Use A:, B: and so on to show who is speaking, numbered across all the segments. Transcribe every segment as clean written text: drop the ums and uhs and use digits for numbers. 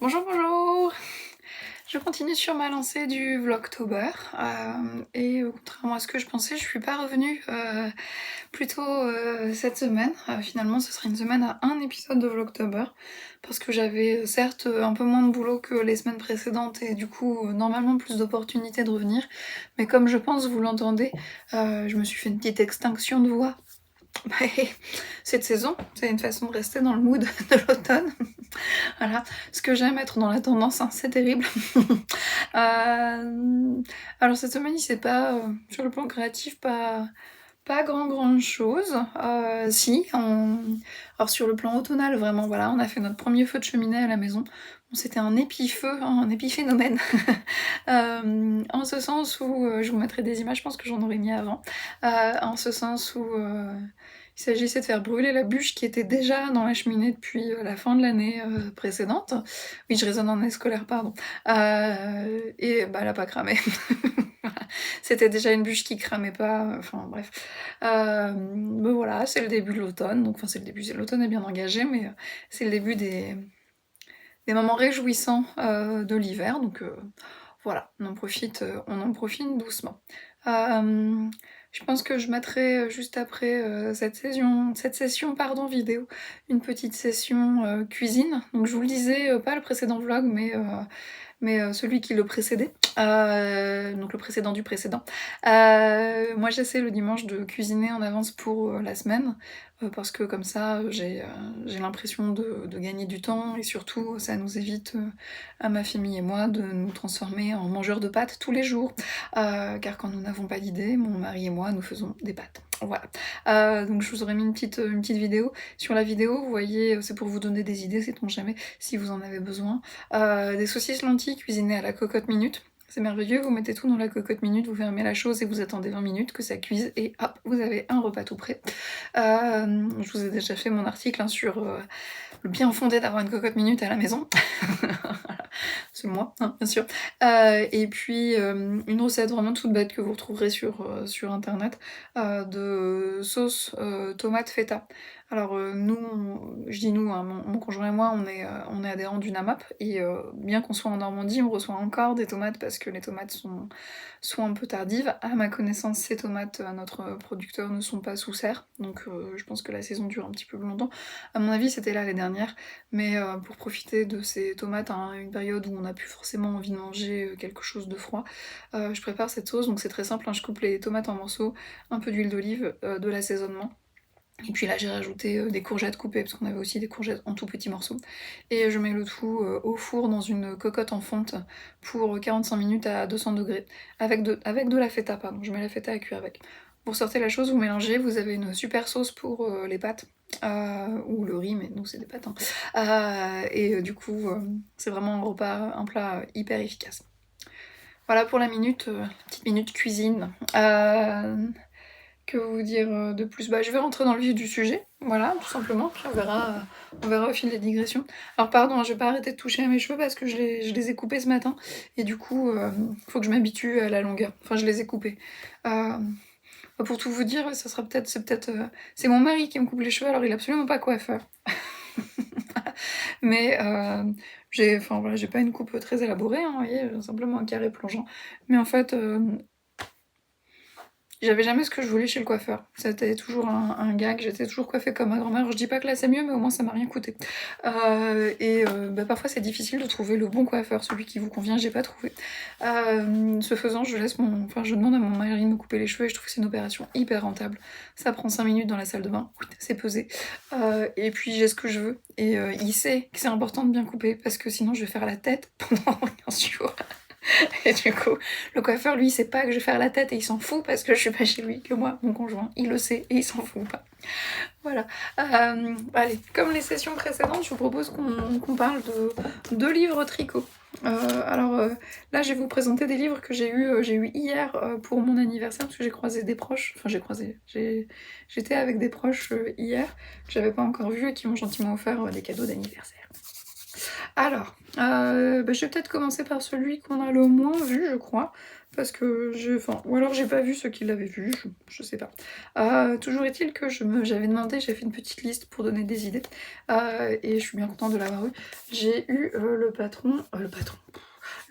A: Bonjour, bonjour! Je continue sur ma lancée du Vlogtober, et contrairement à ce que je pensais, je suis pas revenue plus tôt cette semaine. Finalement, ce sera une semaine à un épisode de Vlogtober, parce que j'avais certes un peu moins de boulot que les semaines précédentes et du coup normalement plus d'opportunités de revenir, mais comme je pense vous l'entendez, je me suis fait une petite extinction de voix. Cette saison, c'est une façon de rester dans le mood de l'automne. Voilà, ce que j'aime être dans la tendance, hein, c'est terrible. Alors cette semaine, il s'est pas, sur le plan créatif, pas grand chose. Si, alors sur le plan automnal, vraiment, voilà, on a fait notre premier feu de cheminée à la maison. Bon, c'était un épifeu, hein, un épiphénomène. En ce sens où, je vous mettrai des images, je pense que j'en aurais mis avant. En ce sens où il s'agissait de faire brûler la bûche qui était déjà dans la cheminée depuis la fin de l'année précédente. Oui, je raisonne en année scolaire, pardon. Et bah, elle a pas cramé. C'était déjà une bûche qui cramait pas, enfin bref. Mais voilà, c'est le début de l'automne, donc enfin c'est le début, l'automne est bien engagé, mais c'est le début des moments réjouissants de l'hiver, donc voilà, on en profite doucement. Je pense que je mettrai juste après cette session pardon, vidéo, une petite session cuisine. Donc je vous le disais, pas le précédent vlog, mais celui qui le précédait, donc le précédent du précédent. Moi j'essaie le dimanche de cuisiner en avance pour la semaine, parce que comme ça j'ai l'impression de gagner du temps, et surtout ça nous évite, à ma famille et moi, de nous transformer en mangeurs de pâtes tous les jours. Car quand nous n'avons pas d'idée, mon mari et moi nous faisons des pâtes. Voilà. Donc je vous aurais mis une petite vidéo. Sur la vidéo, vous voyez, c'est pour vous donner des idées, sait-on jamais, si vous en avez besoin. Des saucisses lentilles cuisinées à la cocotte minute. C'est merveilleux, vous mettez tout dans la cocotte minute, vous fermez la chose et vous attendez 20 minutes que ça cuise et hop, vous avez un repas tout prêt. Je vous ai déjà fait mon article hein, sur le bien fondé d'avoir une cocotte minute à la maison. C'est moi, hein, bien sûr. Et puis une recette vraiment toute bête que vous retrouverez sur internet, de sauce tomate feta. Alors je dis nous, hein, mon conjoint et moi, on est adhérents du NAMAP, et bien qu'on soit en Normandie, on reçoit encore des tomates parce que les tomates sont un peu tardives. À ma connaissance, ces tomates à notre producteur ne sont pas sous serre, donc je pense que la saison dure un petit peu plus longtemps. À mon avis, c'était là les dernières, mais pour profiter de ces tomates à une période où on n'a plus forcément envie de manger quelque chose de froid, je prépare cette sauce. Donc c'est très simple, hein, je coupe les tomates en morceaux, un peu d'huile d'olive, de l'assaisonnement. Et puis là j'ai rajouté des courgettes coupées, parce qu'on avait aussi des courgettes en tout petits morceaux. Et je mets le tout au four dans une cocotte en fonte pour 45 minutes à 200 degrés, avec de la feta, pardon, je mets la feta à cuire avec. Vous ressortez la chose, vous mélangez, vous avez une super sauce pour les pâtes, ou le riz, mais nous c'est des pâtes. Hein. Et du coup, c'est vraiment un plat hyper efficace. Voilà pour la petite minute cuisine. Que vous dire de plus? Bah, je vais rentrer dans le vif du sujet, voilà, tout simplement, puis on verra au fil des digressions. Alors pardon, hein, je vais pas arrêter de toucher à mes cheveux parce que je les ai coupés ce matin, et du coup, faut que je m'habitue à la longueur. Enfin, je les ai coupés. Pour tout vous dire, c'est mon mari qui me coupe les cheveux, alors il est absolument pas coiffeur. Mais enfin voilà, j'ai pas une coupe très élaborée, hein, vous voyez, simplement un carré plongeant. Mais en fait, j'avais jamais ce que je voulais chez le coiffeur. C'était toujours un gag, j'étais toujours coiffée comme ma grand-mère. Je dis pas que là c'est mieux, mais au moins ça m'a rien coûté. Bah, parfois c'est difficile de trouver le bon coiffeur, celui qui vous convient, j'ai pas trouvé. Ce faisant, je demande à mon mari de me couper les cheveux, et je trouve que c'est une opération hyper rentable. Ça prend 5 minutes dans la salle de bain, c'est pesé. Et puis j'ai ce que je veux. Et il sait que c'est important de bien couper, parce que sinon je vais faire la tête pendant 15 jours. Et du coup, le coiffeur, lui, il sait pas que je vais faire la tête et il s'en fout parce que je suis pas chez lui, que moi, mon conjoint, il le sait et il s'en fout pas. Voilà. Allez, comme les sessions précédentes, je vous propose qu'on parle de livres tricot. Là, je vais vous présenter des livres que j'ai eu hier pour mon anniversaire, parce que j'ai croisé des proches. Enfin, j'étais avec des proches hier que j'avais pas encore vus et qui m'ont gentiment offert des cadeaux d'anniversaire. Alors, je vais peut-être commencer par celui qu'on a le moins vu, je crois. parce que ou alors j'ai pas vu ceux qui l'avaient vu, je sais pas. Toujours est-il que j'avais demandé, j'ai fait une petite liste pour donner des idées, et je suis bien contente de l'avoir eu. J'ai eu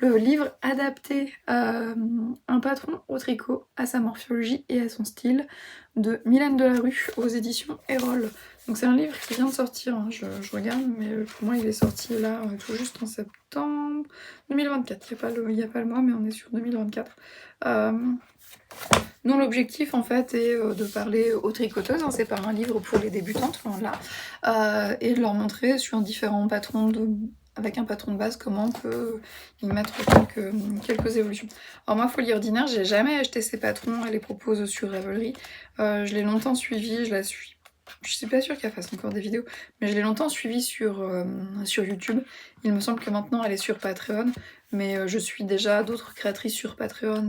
A: le livre adapté, Un patron au tricot, à sa morphologie et à son style, de Mylène Delarue aux éditions Erol. Donc c'est un livre qui vient de sortir, hein, je regarde, mais pour moi il est sorti là tout juste en septembre 2024. Il n'y a pas le mois, mais on est sur 2024. Dont l'objectif en fait est de parler aux tricoteuses, hein, c'est pas un livre pour les débutantes, loin de là, et de leur montrer sur différents patrons avec un patron de base comment on peut y mettre quelques évolutions. Alors moi, Folie Ordinaire, j'ai jamais acheté ces patrons, elle les propose sur Ravelry, je l'ai longtemps suivie, je la suis. Je suis pas sûre qu'elle fasse encore des vidéos, mais je l'ai longtemps suivie sur YouTube. Il me semble que maintenant elle est sur Patreon, mais je suis déjà d'autres créatrices sur Patreon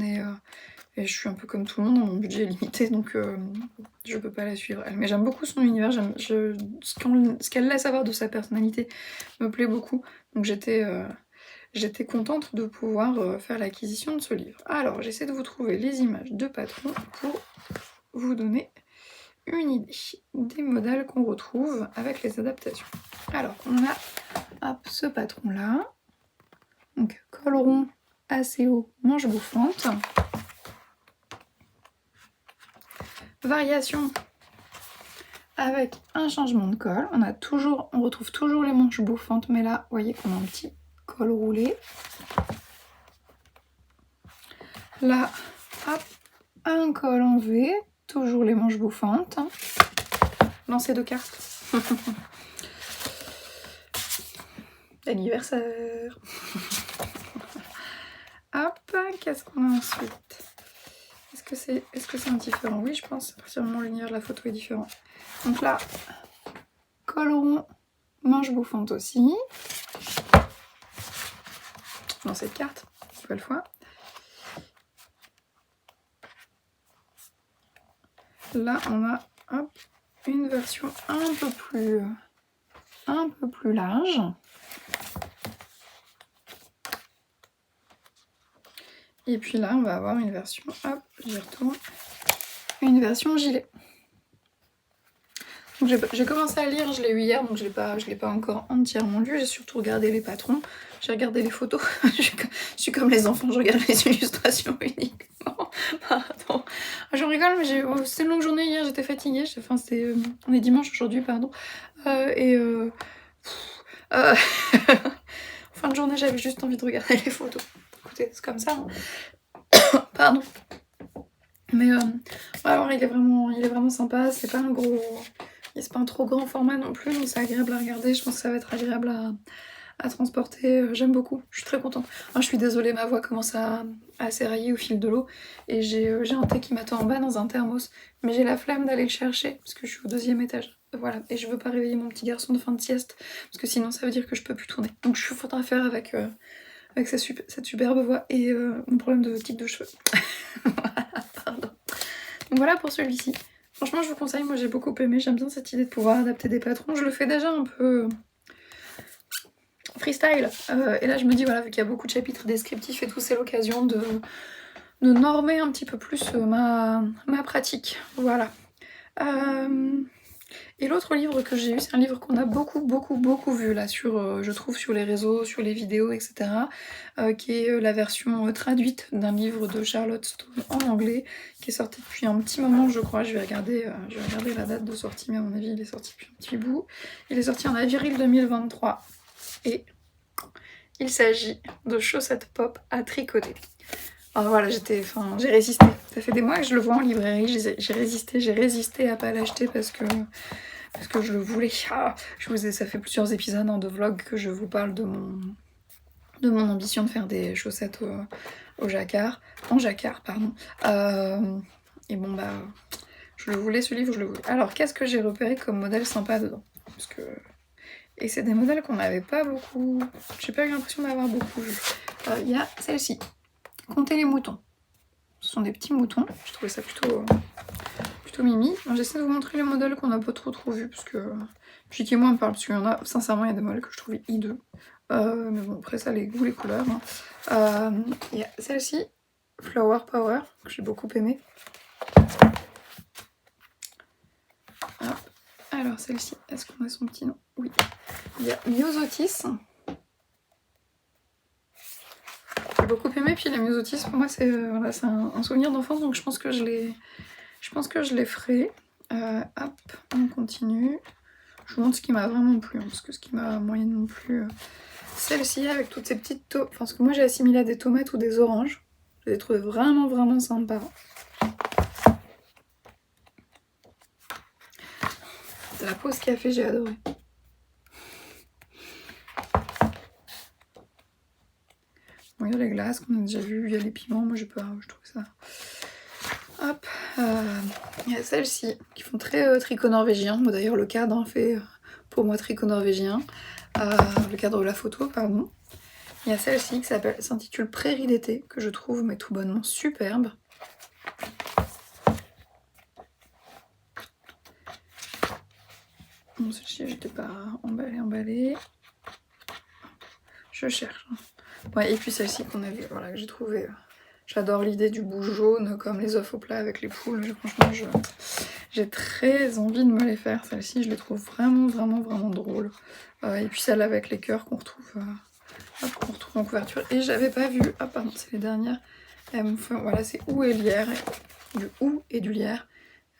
A: et je suis un peu comme tout le monde, mon budget est limité, donc je peux pas la suivre elle. Mais j'aime beaucoup son univers, ce qu'elle laisse avoir de sa personnalité me plaît beaucoup. Donc j'étais contente de pouvoir faire l'acquisition de ce livre. Alors j'essaie de vous trouver les images de patrons pour vous donner une idée des modèles qu'on retrouve avec les adaptations. Alors on a ce patron là, donc col rond assez haut, manche bouffante. Variation avec un changement de col. On retrouve toujours les manches bouffantes, mais là, vous voyez qu'on a un petit col roulé. Là, hop, un col en V, toujours les manches bouffantes. Lancer de cartes. Anniversaire. Hop, qu'est-ce qu'on a ensuite? Est-ce que c'est indifférent? Oui, je pense. À partir du moment où l'univers de la photo est différent. Donc là, col rond, manche bouffante aussi. Dans cette carte, une nouvelle fois. Là, on a hop, une version un peu plus large. Et puis là, on va avoir une version, hop, j'y retourne, une version gilet. J'ai commencé à lire, je l'ai eu hier, donc je l'ai pas encore entièrement lu, j'ai surtout regardé les patrons, j'ai regardé les photos, je suis comme les enfants, je regarde les illustrations uniquement. Pardon. Je rigole, mais c'était une longue journée hier, j'étais fatiguée, on est dimanche aujourd'hui, pardon. Fin de journée, j'avais juste envie de regarder les photos. Écoutez, c'est comme ça. Hein. Pardon. Mais alors il est vraiment sympa, c'est pas un trop grand format non plus, donc c'est agréable à regarder, je pense que ça va être agréable à transporter, j'aime beaucoup, je suis très contente. Je suis désolée, ma voix commence à s'érailler au fil de l'eau, et j'ai un thé qui m'attend en bas dans un thermos, mais j'ai la flemme d'aller le chercher, parce que je suis au 2e étage, voilà, et je veux pas réveiller mon petit garçon de fin de sieste, parce que sinon ça veut dire que je peux plus tourner. Donc je faudra faire avec cette superbe voix et mon problème de type de cheveux. Pardon. Donc voilà pour celui-ci. Franchement, je vous conseille, moi j'ai beaucoup aimé, j'aime bien cette idée de pouvoir adapter des patrons. Je le fais déjà un peu freestyle. Et là, je me dis, voilà, vu qu'il y a beaucoup de chapitres descriptifs et tout, c'est l'occasion de normer un petit peu plus ma pratique. Voilà. Et l'autre livre que j'ai eu, c'est un livre qu'on a beaucoup vu là, je trouve sur les réseaux, sur les vidéos, etc. Qui est la version traduite d'un livre de Charlotte Stone en anglais, qui est sorti depuis un petit moment, je crois. Je vais regarder la date de sortie, mais à mon avis, il est sorti depuis un petit bout. Il est sorti en avril 2023. Et il s'agit de chaussettes pop à tricoter. Alors voilà, j'ai résisté. Ça fait des mois que je le vois en librairie, j'ai résisté à pas l'acheter parce que je le voulais. Ça fait plusieurs épisodes de vlog que je vous parle de mon ambition de faire des chaussettes en jacquard, pardon. Et bon bah, je le voulais, ce livre, je le voulais. Alors qu'est-ce que j'ai repéré comme modèle sympa dedans? Et c'est des modèles qu'on n'avait pas beaucoup. J'ai pas eu l'impression d'avoir beaucoup vu. Il y a celle-ci. Comptez les moutons. Ce sont des petits moutons. Je trouvais ça plutôt mimi. J'essaie de vous montrer les modèles qu'on n'a pas trop vus, parce que puis qui moi me parle, parce qu'il y en a, sincèrement, il y a des modèles que je trouvais hideux. Mais bon, après ça, les goûts, les couleurs. Il y a celle-ci. Flower Power, que j'ai beaucoup aimé. Hop. Alors celle-ci, est-ce qu'on a son petit nom? Oui. Il y a Myosotis. J'ai beaucoup aimé, puis la Myosotis, pour moi, c'est voilà, un souvenir d'enfance, donc je pense que je les ferai. Hop, on continue. Je vous montre ce qui m'a vraiment plu, hein, parce que ce qui m'a moyennement plu, celle-ci avec toutes ces petites tomates, enfin, ce que moi j'ai assimilé à des tomates ou des oranges. Je les ai trouvées vraiment vraiment sympas. La pause café, j'ai adoré. Bon, il y a les glaces qu'on a déjà vu, il y a les piments, moi je trouve ça. Hop, il y a celles-ci qui font très tricot norvégien. Moi d'ailleurs le cadre en fait pour moi tricot norvégien. Le cadre de la photo, pardon. Il y a celle-ci qui s'intitule Prairie d'été, que je trouve mais tout bonnement superbe. Bon, celle-ci j'étais pas emballée. Je cherche. Ouais, et puis celle-ci qu'on avait, voilà, que j'ai trouvé. J'adore l'idée du bout jaune, comme les œufs au plat avec les poules. Franchement, j'ai très envie de me les faire. Celle-ci, je les trouve vraiment, vraiment, vraiment drôles. Et puis celle avec les cœurs qu'on retrouve en couverture. Et j'avais pas vu, ah pardon, c'est les dernières. Voilà, c'est ou et lierre, du ou et du lierre.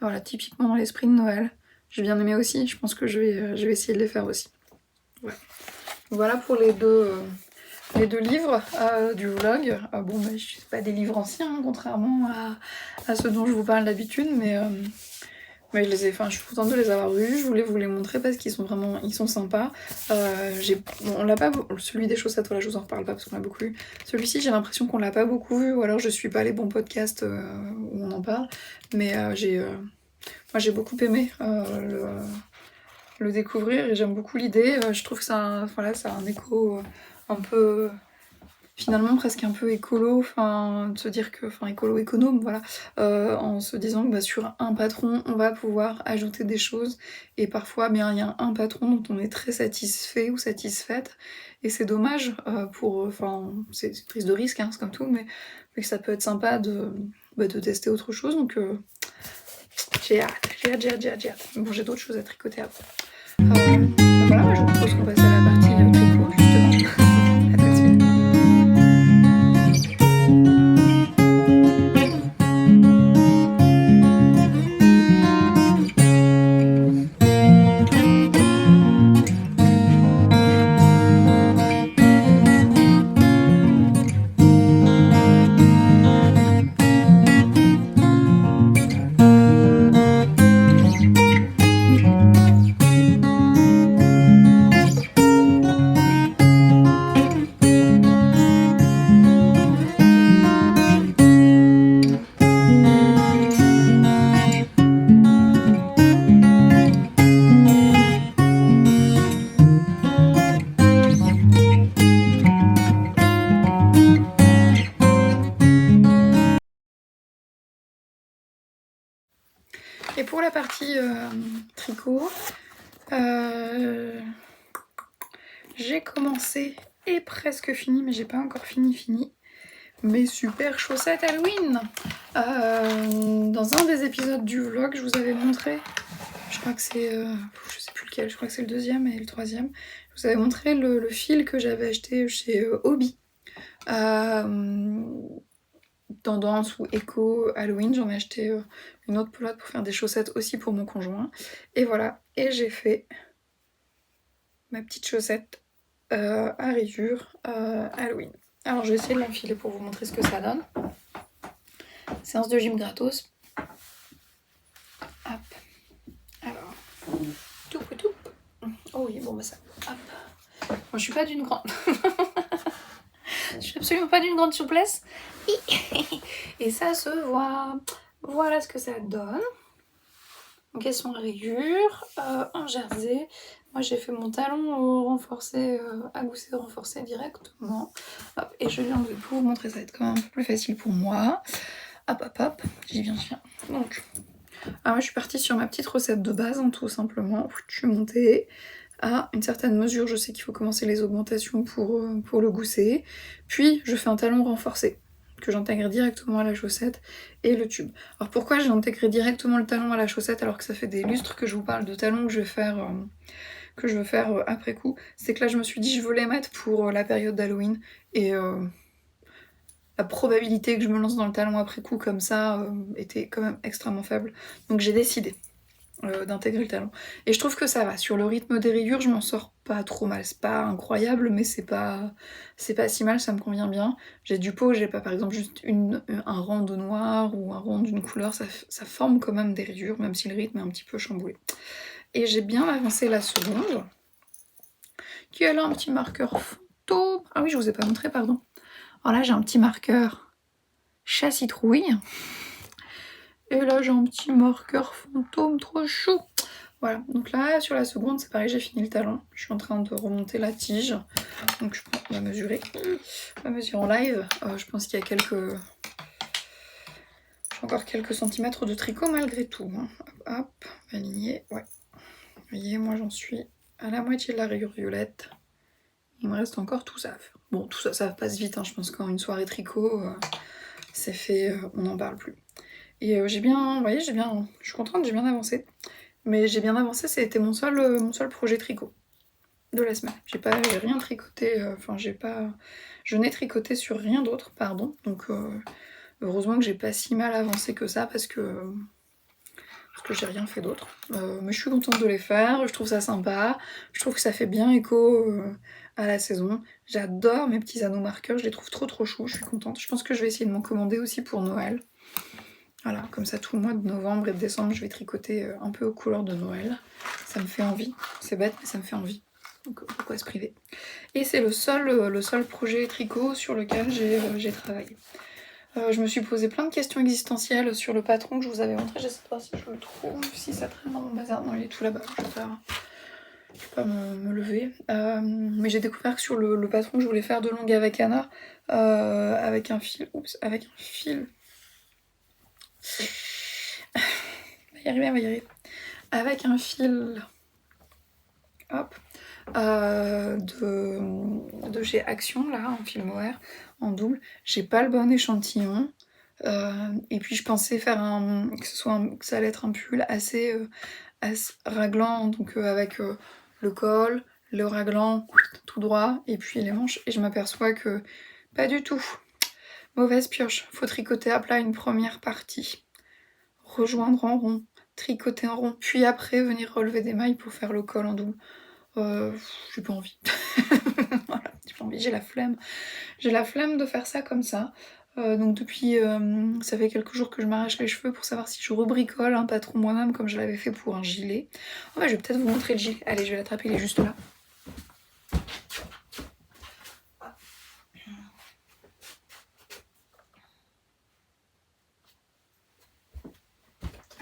A: Voilà, typiquement dans l'esprit de Noël. J'ai bien aimé aussi, je pense que je vais essayer de les faire aussi. Ouais. Voilà pour les deux livres du vlog. Bon, bah, je sais pas des livres anciens, hein, contrairement à ceux dont je vous parle d'habitude, mais je suis contente de les avoir vus. Je voulais vous les montrer parce qu'ils sont sympas. On l'a pas, celui des chaussettes, voilà, je vous en reparle pas parce qu'on l'a beaucoup vu. Celui-ci, j'ai l'impression qu'on l'a pas beaucoup vu, ou alors je suis pas les bons podcasts où on en parle, mais moi j'ai beaucoup aimé le découvrir et j'aime beaucoup l'idée. Je trouve que ça a un écho un peu, finalement presque un peu écolo, de se dire que, écolo-économe, voilà, en se disant que sur un patron, on va pouvoir ajouter des choses, et parfois, il y a un patron dont on est très satisfait ou satisfaite, et c'est dommage c'est une prise de risque, hein, c'est comme tout, mais que ça peut être sympa de tester autre chose, donc j'ai hâte. Bon, j'ai d'autres choses à tricoter après. Voilà, moi je propose qu'on passe à la partie tricot, justement. À tout de suite. Et pour la partie tricot, j'ai commencé et presque fini, mais j'ai pas encore fini, mes super chaussettes Halloween. Dans un des épisodes du vlog, je vous avais montré, je crois que c'est, je sais plus lequel, je crois que c'est le deuxième et le troisième, je vous avais montré le fil que j'avais acheté chez Hobby. Tendance ou éco Halloween, j'en ai acheté une autre pelote pour faire des chaussettes aussi pour mon conjoint. Et voilà, et j'ai fait ma petite chaussette à rayures Halloween. Alors je vais essayer de l'enfiler pour vous montrer ce que ça donne. Séance de gym gratos. Hop. Alors, toup. Oh oui, bon bah ça. Hop. Moi je suis pas d'une grande... Je suis absolument pas d'une grande souplesse. Et ça se voit. Voilà ce que ça donne. Donc elles sont à rayures, en jersey. Moi j'ai fait mon talon renforcé, à gousset renforcé directement. Hop, et je viens de vous montrer, ça va être quand même un peu plus facile pour moi. Hop, j'y viens. Donc, alors moi je suis partie sur ma petite recette de base, hein, tout simplement. Je suis montée à une certaine mesure, je sais qu'il faut commencer les augmentations pour le gousset. Puis je fais un talon renforcé. que j'intègre directement à la chaussette et le tube. Alors pourquoi j'ai intégré directement le talon à la chaussette alors que ça fait des lustres que je vous parle de talons que je veux faire après coup, c'est que là je me suis dit je veux les mettre pour la période d'Halloween et la probabilité que je me lance dans le talon après coup comme ça était quand même extrêmement faible. Donc j'ai décidé d'intégrer le talon. Et je trouve que ça va. Sur le rythme des rayures, je m'en sors pas trop mal. C'est pas incroyable, mais c'est pas si mal, ça me convient bien. J'ai du pot, j'ai pas par exemple juste un rang de noir ou un rang d'une couleur, ça forme quand même des rayures, même si le rythme est un petit peu chamboulé. Et j'ai bien avancé la seconde, qui a là un petit marqueur fantôme. Ah oui, je vous ai pas montré, pardon. Alors là, j'ai un petit marqueur chat citrouille. Et là, j'ai un petit marqueur fantôme trop chou. Voilà, donc là, sur la seconde, c'est pareil, j'ai fini le talon. Je suis en train de remonter la tige. Donc je prends, on va mesurer. On va mesurer en live. Je pense qu'il y a quelques... J'ai encore quelques centimètres de tricot malgré tout. Hein. Hop, hop, aligner. Ouais. Vous voyez, moi, j'en suis à la moitié de la rayure violette. Il me reste encore tout ça à faire. Bon, tout ça, ça passe vite. Hein. Je pense qu'en une soirée tricot, c'est fait, on n'en parle plus. Et j'ai bien, vous voyez, je suis contente, j'ai bien avancé. Mais j'ai bien avancé, c'était mon seul projet tricot de la semaine. J'ai rien tricoté, enfin je n'ai tricoté sur rien d'autre, pardon. Donc heureusement que j'ai pas si mal avancé que ça parce que j'ai rien fait d'autre. Mais je suis contente de les faire, je trouve ça sympa, je trouve que ça fait bien écho à la saison. J'adore mes petits anneaux marqueurs, je les trouve trop choux, je suis contente. Je pense que je vais essayer de m'en commander aussi pour Noël. Voilà, comme ça tout le mois de novembre et de décembre, je vais tricoter un peu aux couleurs de Noël. Ça me fait envie. C'est bête, mais ça me fait envie. Donc pourquoi se priver? Et c'est le seul projet tricot sur lequel j'ai travaillé. Je me suis posé plein de questions existentielles sur le patron que je vous avais montré. Je sais pas si je le trouve, si ça traîne dans mon bazar. Non, il est tout là-bas. Je vais pas me lever. Mais j'ai découvert que sur le patron que je voulais faire de longue avec Anna, avec un fil... Oups, avec un fil... On va y arriver. Avec un fil, hop, de chez Action, là, en fil mohair, en double. J'ai pas le bon échantillon. Et puis je pensais faire que ça allait être un pull assez raglant, donc avec le col, le raglant tout droit, et puis les manches. Et je m'aperçois que pas du tout. Mauvaise pioche. Faut tricoter à plat une première partie. Rejoindre en rond, tricoter en rond, puis après venir relever des mailles pour faire le col en double. J'ai pas envie. Voilà, j'ai pas envie, j'ai la flemme. J'ai la flemme de faire ça comme ça. Donc depuis, ça fait quelques jours que je m'arrache les cheveux pour savoir si je rebricole un patron moi-même comme je l'avais fait pour un gilet. Oh bah je vais peut-être vous montrer le gilet. Allez, je vais l'attraper, il est juste là.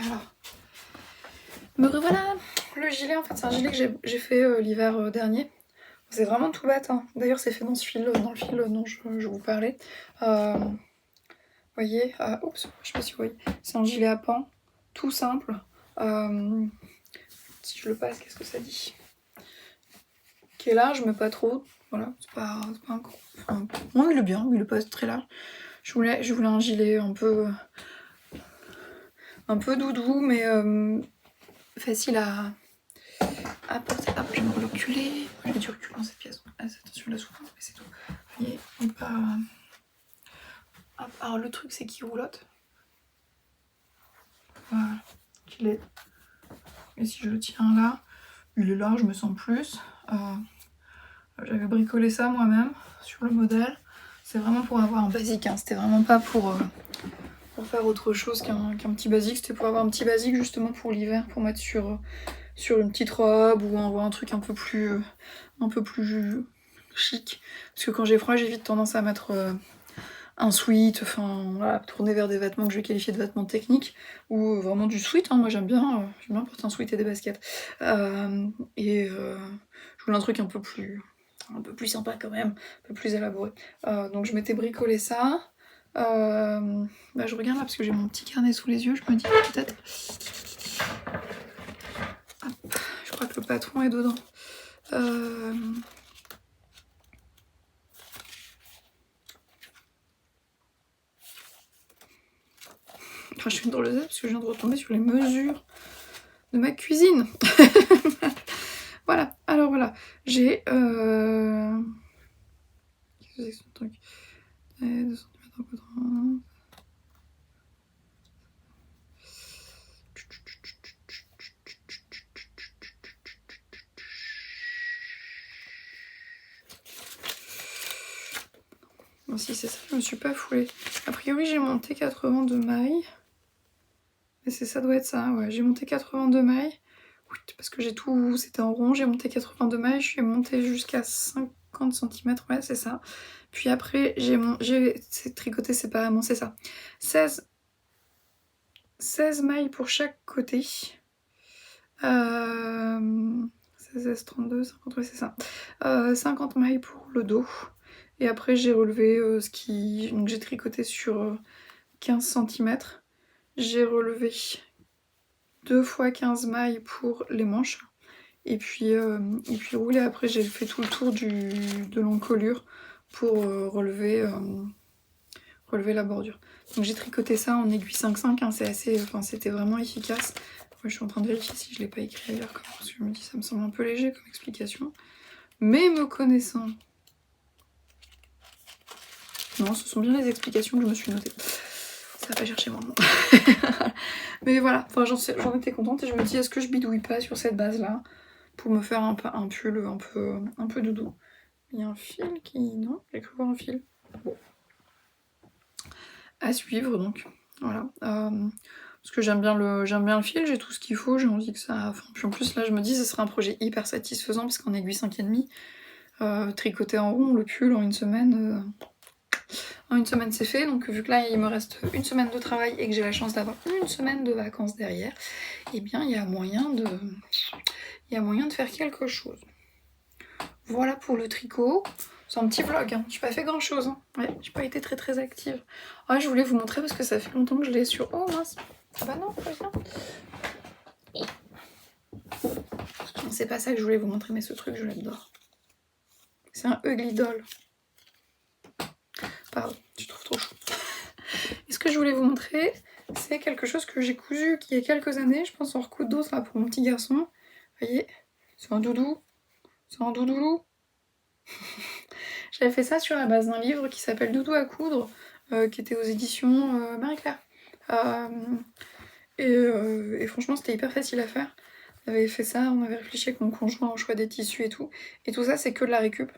A: Alors, me revoilà. Le gilet, en fait, c'est un gilet que j'ai fait l'hiver dernier. C'est vraiment tout bête, hein. D'ailleurs, c'est fait dans le fil dont je vous parlais. Vous voyez, oups, je sais pas si vous voyez. C'est un gilet à pans, tout simple. Si je le passe, qu'est-ce que ça dit? Qui est large, mais pas trop. Voilà, c'est pas un gros. Enfin, non, il est bien, il est pas très large. Je voulais un gilet un peu doudou, mais facile à porter. Hop, je vais me reculer. J'ai du recul dans cette pièce. Attention à la souffrance, mais c'est tout. Vous voyez, il est pas. Hop, alors le truc, c'est qu'il roulotte. Voilà, qu'il est. Et si je le tiens là, il est large, je me sens plus. J'avais bricolé ça moi-même sur le modèle. C'est vraiment pour avoir un basique, hein. C'était vraiment pas pour faire autre chose qu'un petit basique. C'était pour avoir un petit basique justement pour l'hiver, pour mettre sur une petite robe ou un truc un peu plus chic. Parce que quand j'ai froid, j'ai vite tendance à mettre un sweat, enfin voilà, tourner vers des vêtements que je vais qualifier de vêtements techniques, ou vraiment du sweat, hein. Moi j'aime bien porter un sweat et des baskets. Je voulais un truc un peu plus sympa quand même, un peu plus élaboré. Donc je m'étais bricolé ça. Je regarde là parce que j'ai mon petit carnet sous les yeux, je me dis peut-être... Hop, je crois que le patron est dedans. je suis une drôle parce que je viens de retomber sur les mesures de ma cuisine. Voilà, alors voilà, j'ai... Qu'est-ce que c'est que ce truc 2 cm en quadrat. Bon, si c'est ça, je me suis pas foulée. A priori, j'ai monté 82 mailles. Et ça doit être ça, ouais. J'ai monté 82 mailles. Oui, parce que j'ai tout... C'était en rond, j'ai monté 82 mailles. Je suis montée jusqu'à 50 cm, ouais, c'est ça. Puis après, j'ai tricoté séparément, c'est ça. 16 mailles pour chaque côté. 16, 32, 50, ouais, c'est ça. 50 mailles pour le dos. Et après, j'ai relevé ce qui... Donc j'ai tricoté sur 15 cm. J'ai relevé 2 fois 15 mailles pour les manches. Et puis roulé. Après, j'ai fait tout le tour de l'encolure pour relever la bordure. Donc j'ai tricoté ça en aiguille 5,5. Hein, c'est assez... Enfin, c'était vraiment efficace. Ouais, je suis en train de vérifier si je l'ai pas écrit ailleurs. Parce que je me dis ça me semble un peu léger comme explication. Mais me connaissant... Non, ce sont bien les explications que je me suis notées. Ça va pas chercher moi. Mais voilà, enfin, j'en étais contente et je me dis est-ce que je bidouille pas sur cette base là pour me faire un pull un peu doudou. Il y a un fil qui... Non, j'ai cru voir un fil. Bon. À suivre donc. Voilà. Parce que j'aime bien le fil, j'ai tout ce qu'il faut, j'ai envie que ça... Enfin, puis en plus là je me dis ce serait un projet hyper satisfaisant parce qu'en aiguille 5,5, tricoter en rond le pull en une semaine... En une semaine c'est fait, donc vu que là il me reste une semaine de travail et que j'ai la chance d'avoir une semaine de vacances derrière, eh bien il y a moyen de faire quelque chose. Voilà pour le tricot. C'est un petit vlog, hein. J'ai pas fait grand chose, hein. Ouais, j'ai pas été très active. Ah, je voulais vous montrer parce que ça fait longtemps que je l'ai sur... Oh mince. Ah bah non, pas bien. C'est pas ça que je voulais vous montrer, mais ce truc je l'adore. C'est un Ugly Doll. Pardon, je trouve trop chaud. Et ce que je voulais vous montrer, c'est quelque chose que j'ai cousu il y a quelques années. Je pense en recoudre d'autres là pour mon petit garçon. Vous voyez, c'est un doudou. C'est un doudoulou. J'avais fait ça sur la base d'un livre qui s'appelle Doudou à coudre, qui était aux éditions Marie-Claire. Et franchement, c'était hyper facile à faire. On avait fait ça, on avait réfléchi avec mon conjoint au choix des tissus et tout. Et tout ça, c'est que de la récup.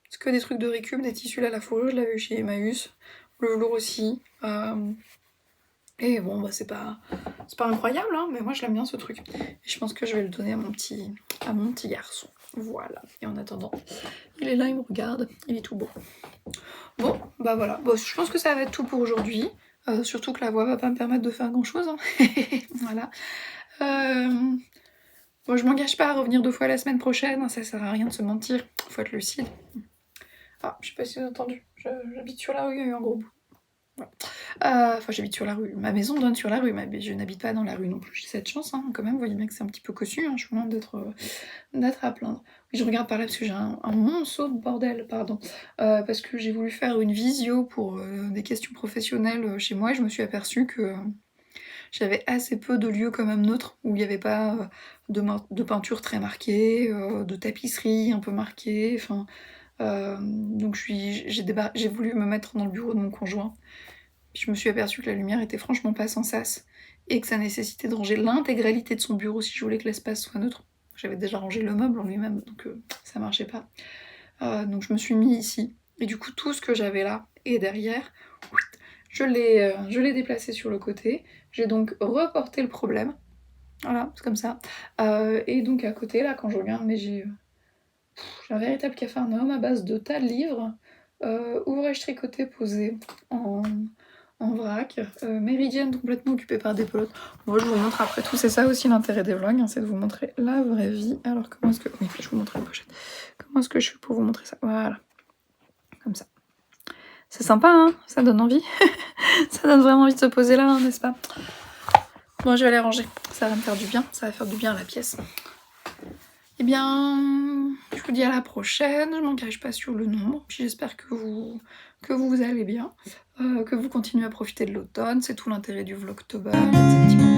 A: C'est que des trucs de récup, des tissus là, la fourrure, je l'avais eu chez Emmaüs. Le velours aussi. Et bon, bah c'est pas incroyable, hein, mais moi je l'aime bien ce truc. Et je pense que je vais le donner à mon petit garçon. Voilà. Et en attendant, il est là, il me regarde, il est tout beau. Bon, bah voilà. Bon, je pense que ça va être tout pour aujourd'hui. Surtout que la voix va pas me permettre de faire grand chose. Hein. Voilà. Bon, je m'engage pas à revenir 2 fois la semaine prochaine, hein, ça sert à rien de se mentir, faut être lucide. Ah, je sais pas si vous avez entendu, j'habite sur la rue, il y a eu un gros bout. Enfin, j'habite sur la rue, ma maison donne sur la rue, mais je n'habite pas dans la rue non plus, j'ai cette chance, hein, quand même, vous voyez bien que c'est un petit peu cossu, hein, je suis loin d'être à plaindre. Oui, je regarde par là parce que j'ai un monceau de bordel, pardon, parce que j'ai voulu faire une visio pour des questions professionnelles chez moi, et je me suis aperçue que j'avais assez peu de lieux comme Amnôtre où il n'y avait pas de peinture très marquée, de tapisserie un peu marquée, enfin... donc j'ai voulu me mettre dans le bureau de mon conjoint. Puis je me suis aperçue que la lumière était franchement pas sans sas et que ça nécessitait de ranger l'intégralité de son bureau si je voulais que l'espace soit neutre. J'avais déjà rangé le meuble en lui-même, donc ça marchait pas. Donc je me suis mis ici. Et du coup, tout ce que j'avais là et derrière, je l'ai déplacé sur le côté. J'ai donc reporté le problème. Voilà, c'est comme ça. Et donc à côté, là, quand je regarde, mais j'ai un véritable capharnaüm à base de tas de livres, ouvrages tricotés posés en vrac, méridienne complètement occupée par des pelotes. Moi, je vous montre après tout. C'est ça aussi l'intérêt des vlogs, hein, c'est de vous montrer la vraie vie. Alors comment est-ce que... Oui, je vais vous montrer la pochette. Comment est-ce que je fais pour vous montrer ça? Voilà, comme ça. C'est sympa, hein, ça donne envie. Ça donne vraiment envie de se poser là, hein, n'est-ce pas? Bon, je vais aller ranger. Ça va me faire du bien. Ça va faire du bien à la pièce. Eh bien, je je vous dis à la prochaine, je m'engage pas sur le nombre, puis j'espère que vous allez bien, que vous continuez à profiter de l'automne, c'est tout l'intérêt du Vlogtober, il y a de ces petits moments